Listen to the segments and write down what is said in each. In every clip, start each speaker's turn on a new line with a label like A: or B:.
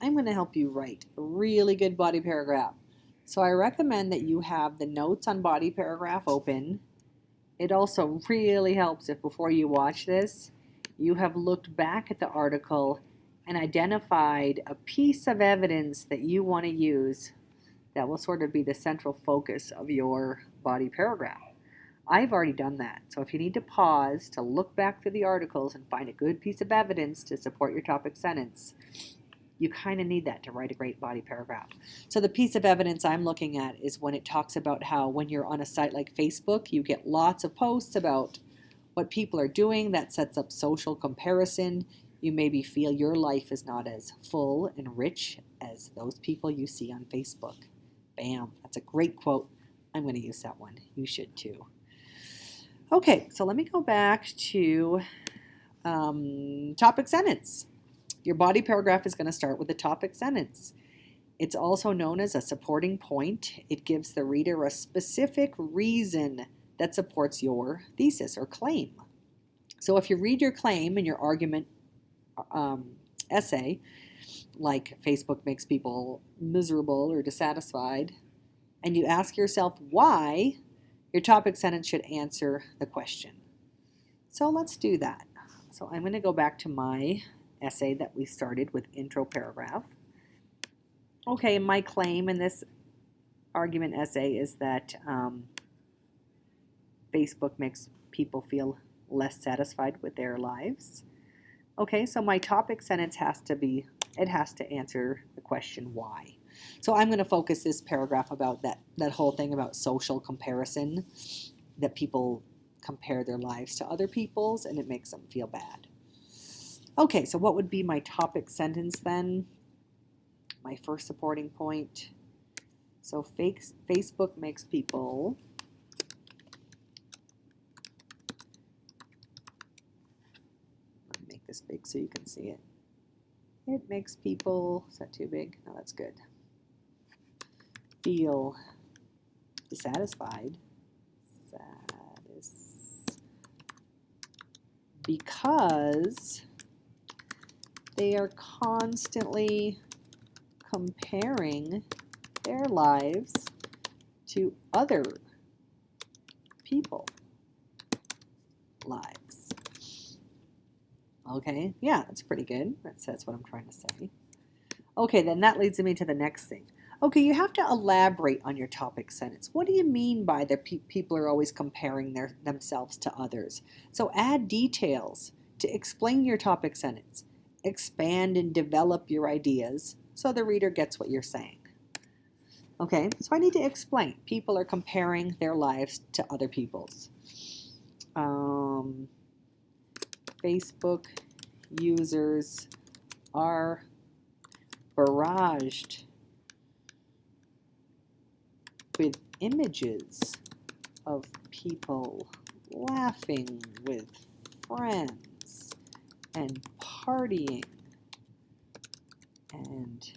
A: I'm going to help you write a really good body paragraph. So I recommend that you have the notes on body paragraph open. It also really helps if before you watch this, you have looked back at the article and identified a piece of evidence that you want to use that will sort of be the central focus of your body paragraph. I've already done that. So if you need to pause to look back through the articles and find a good piece of evidence to support your topic sentence, you kind of need that to write a great body paragraph. So the piece of evidence I'm looking at is when it talks about how when you're on a site like Facebook, you get lots of posts about what people are doing that sets up social comparison. You maybe feel your life is not as full and rich as those people you see on Facebook. Bam, that's a great quote. I'm going to use that one. You should too. Okay, so let me go back to topic sentence. Your body paragraph is going to start with a topic sentence. It's also known as a supporting point. It gives the reader a specific reason that supports your thesis or claim. So if you read your claim in your argument essay, like Facebook makes people miserable or dissatisfied, and you ask yourself why, your topic sentence should answer the question. So let's do that. So I'm going to go back to my essay that we started with intro paragraph. Okay, my claim in this argument essay is that Facebook makes people feel less satisfied with their lives. Okay, so my topic sentence has to answer the question why. So I'm going to focus this paragraph about that whole thing about social comparison, that people compare their lives to other people's and it makes them feel bad. Okay, so what would be my topic sentence then? My first supporting point. So Facebook makes people make this big so you can see it. It makes people, is that too big? No, that's good. Feel dissatisfied. Because they are constantly comparing their lives to other people's lives. Okay, yeah, that's pretty good. That says what I'm trying to say. Okay, then that leads me to the next thing. Okay, you have to elaborate on your topic sentence. What do you mean by that people are always comparing themselves to others? So add details to explain your topic sentence. Expand and develop your ideas so the reader gets what you're saying. Okay, so I need to explain. People are comparing their lives to other people's. Facebook users are barraged with images of people laughing with friends and partying and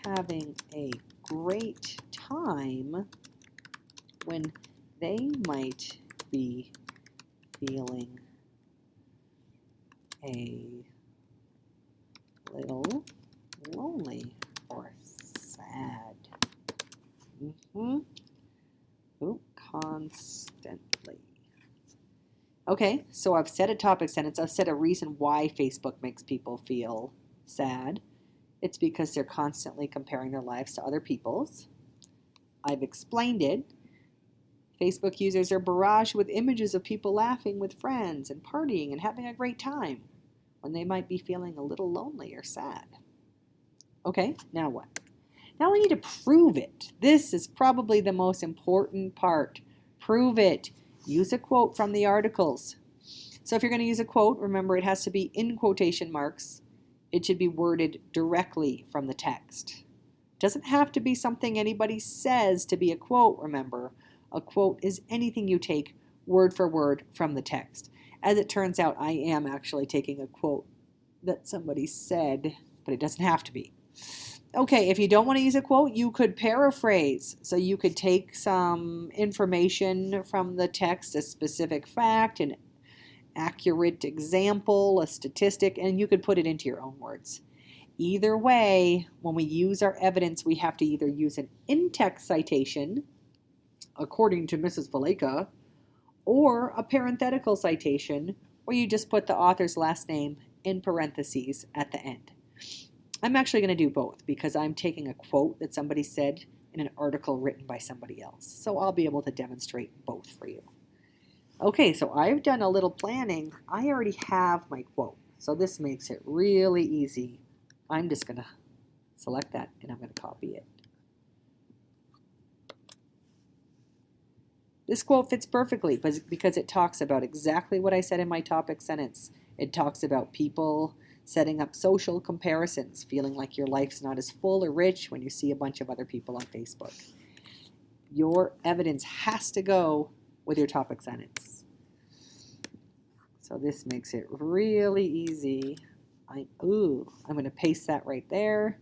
A: having a great time when they might be feeling a little lonely or sad. Constantly. Okay, so I've said a topic sentence. I've said a reason why Facebook makes people feel sad. It's because they're constantly comparing their lives to other people's. I've explained it. Facebook users are barraged with images of people laughing with friends and partying and having a great time when they might be feeling a little lonely or sad. Okay, now what? Now we need to prove it. This is probably the most important part. Prove it. Use a quote from the articles. So if you're going to use a quote, remember it has to be in quotation marks. It should be worded directly from the text. It doesn't have to be something anybody says to be a quote, remember. A quote is anything you take word for word from the text. As it turns out, I am actually taking a quote that somebody said, but it doesn't have to be. Okay, if you don't want to use a quote, you could paraphrase. So you could take some information from the text, a specific fact, an accurate example, a statistic, and you could put it into your own words. Either way, when we use our evidence, we have to either use an in-text citation, according to Mrs. Valeka, or a parenthetical citation where you just put the author's last name in parentheses at the end. I'm actually going to do both because I'm taking a quote that somebody said in an article written by somebody else. So I'll be able to demonstrate both for you. Okay, so I've done a little planning. I already have my quote, so this makes it really easy. I'm just going to select that and I'm going to copy it. This quote fits perfectly because it talks about exactly what I said in my topic sentence. It talks about people setting up social comparisons, feeling like your life's not as full or rich when you see a bunch of other people on Facebook. Your evidence has to go with your topic sentence. So this makes it really easy. I'm going to paste that right there.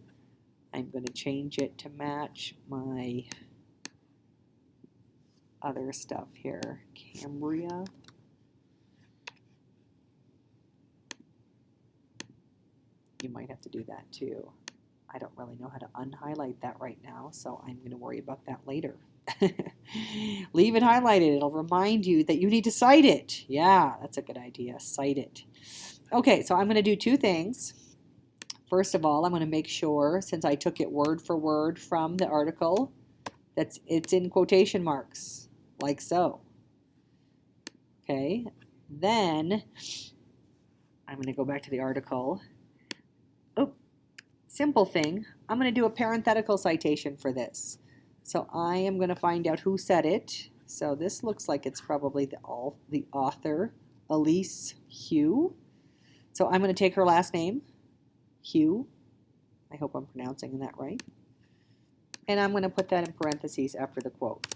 A: I'm going to change it to match my other stuff here. Cambria. You might have to do that too. I don't really know how to unhighlight that right now, so I'm going to worry about that later. Leave it highlighted. It'll remind you that you need to cite it. Yeah, that's a good idea. Cite it. Okay, so I'm going to do two things. First of all, I'm going to make sure, since I took it word for word from the article, that it's in quotation marks, like so. Okay, then I'm going to go back to the article. Oh, simple thing. I'm going to do a parenthetical citation for this. So I am going to find out who said it. So this looks like it's probably the author, Elise Hu. So I'm going to take her last name, Hu. I hope I'm pronouncing that right. And I'm going to put that in parentheses after the quote.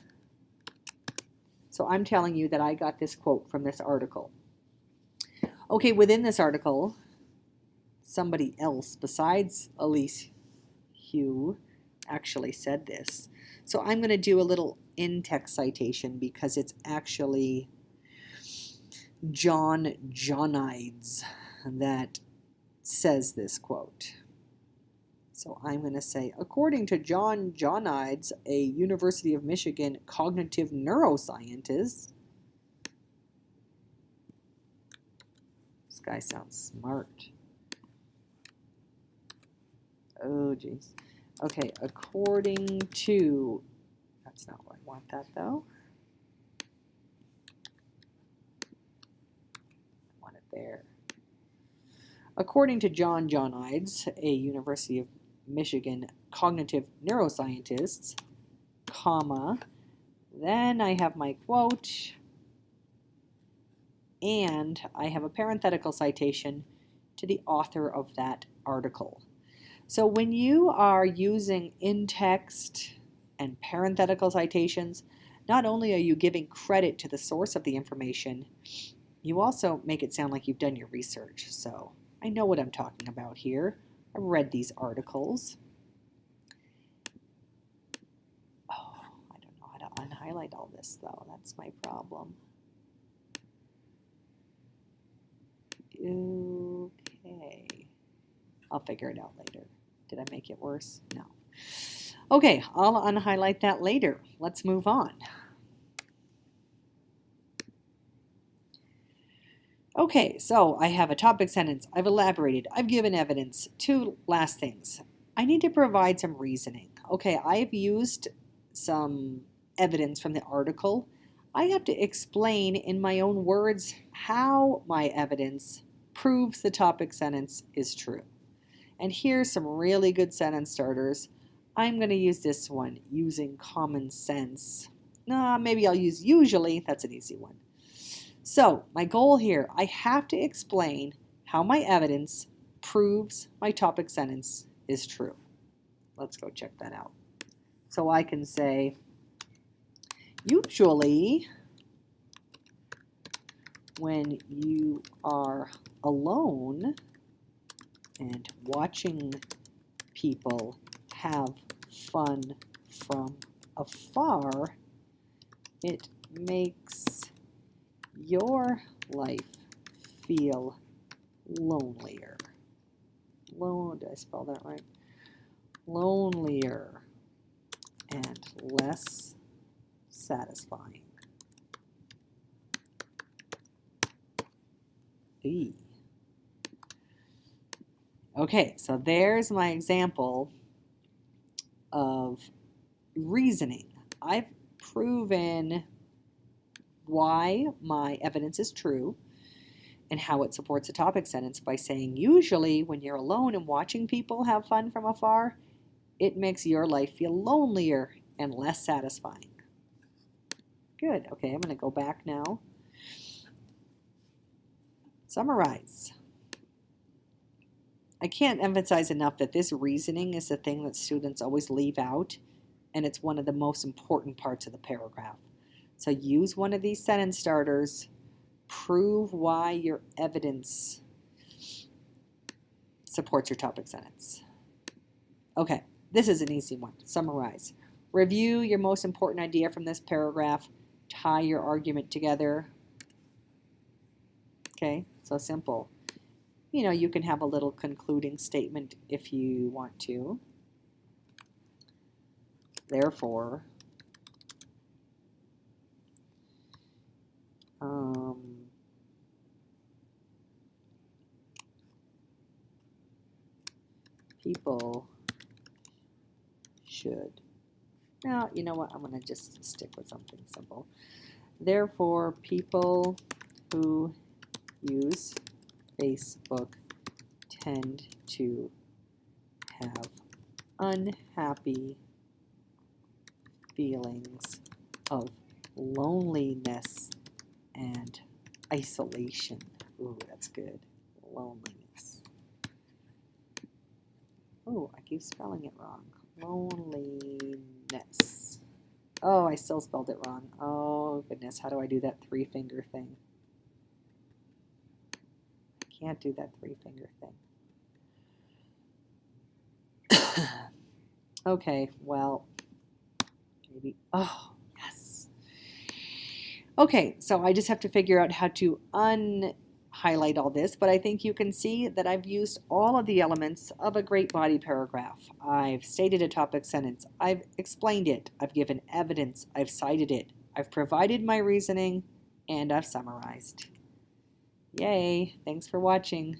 A: So I'm telling you that I got this quote from this article. Okay, within this article, somebody else besides Elise Hu actually said this. So I'm going to do a little in-text citation because it's actually John Johnides that says this quote. So I'm going to say, according to John Johnides, a University of Michigan cognitive neuroscientist. This guy sounds smart. Oh, geez. Okay, according to, that's not what I want that though. I want it there. According to John Johnides, a University of Michigan cognitive neuroscientist, comma, then I have my quote, and I have a parenthetical citation to the author of that article. So when you are using in-text and parenthetical citations, not only are you giving credit to the source of the information, you also make it sound like you've done your research. So I know what I'm talking about here. I've read these articles. Oh, I don't know how to unhighlight all this though. That's my problem. Okay. I'll figure it out later. Did I make it worse? No. Okay, I'll unhighlight that later. Let's move on. Okay, so I have a topic sentence. I've elaborated. I've given evidence. Two last things. I need to provide some reasoning. Okay, I've used some evidence from the article. I have to explain in my own words how my evidence proves the topic sentence is true. And here's some really good sentence starters. I'm going to use this one, using common sense. Maybe I'll use usually. That's an easy one. So my goal here, I have to explain how my evidence proves my topic sentence is true. Let's go check that out. So I can say, usually when you are alone and watching people have fun from afar, it makes your life feel lonelier. Did I spell that right? Lonelier and less satisfying. E. Okay, so there's my example of reasoning. I've proven why my evidence is true and how it supports a topic sentence by saying usually when you're alone and watching people have fun from afar, it makes your life feel lonelier and less satisfying. Good. Okay, I'm going to go back now. Summarize. I can't emphasize enough that this reasoning is the thing that students always leave out, and it's one of the most important parts of the paragraph. So use one of these sentence starters. Prove why your evidence supports your topic sentence. Okay, this is an easy one. Summarize. Review your most important idea from this paragraph. Tie your argument together. Okay, so simple. You know, you can have a little concluding statement if you want to. Therefore, people should. Now, you know what? I'm going to just stick with something simple. Therefore, people who use Facebook tend to have unhappy feelings of loneliness and isolation. Ooh, that's good. Loneliness. Oh, I keep spelling it wrong. Loneliness. Oh, I still spelled it wrong. Oh, goodness. How do I do that three-finger thing? I can't do that three-finger thing. Okay, well, maybe. Oh, yes. Okay, so I just have to figure out how to highlight all this, but I think you can see that I've used all of the elements of a great body paragraph. I've stated a topic sentence, I've explained it, I've given evidence, I've cited it, I've provided my reasoning, and I've summarized. Yay, thanks for watching.